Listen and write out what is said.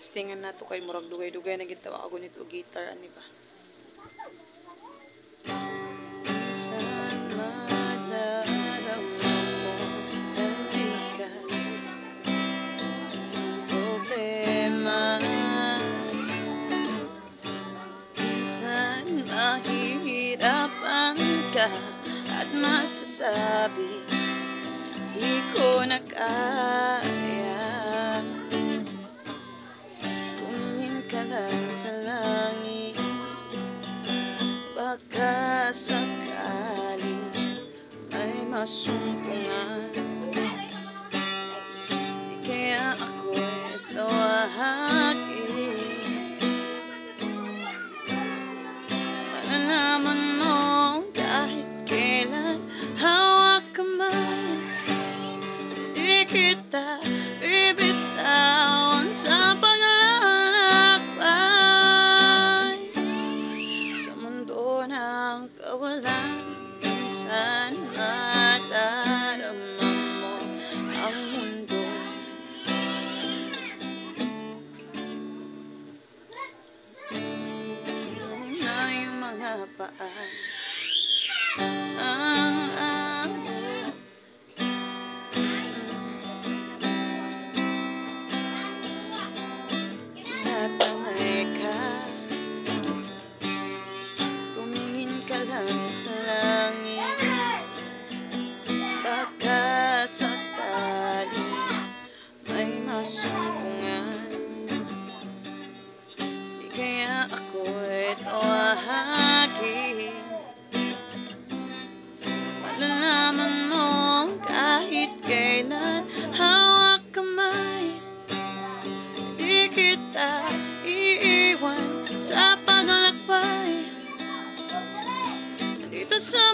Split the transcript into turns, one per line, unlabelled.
testingan nato kay murag dugay-dugay na gitawa ako nito gitar ani ba. Minsan madaramdam mo ang bigat ng problema. Minsan mahihirapan ka at masasabi di ko na kaya. Tumingin ka lang sa langit, baka sakaling may masumpungan. Di kaya ako'y tawagin, malalaman mo kahit kailan hawak kamay. Di kita bibitawan sa paglalakbay sa mundo ng kawalan. Minsan madarama mo ang mundo. Ganun na yung mga paan natangay ka. Tumingin ka lang sa langit, baka sakaling may masumpungan. Di kaya ako'y tawagin, malalaman mo kahit kailan hawak kamay. Di kita iiwan sa paglalakbay dito sa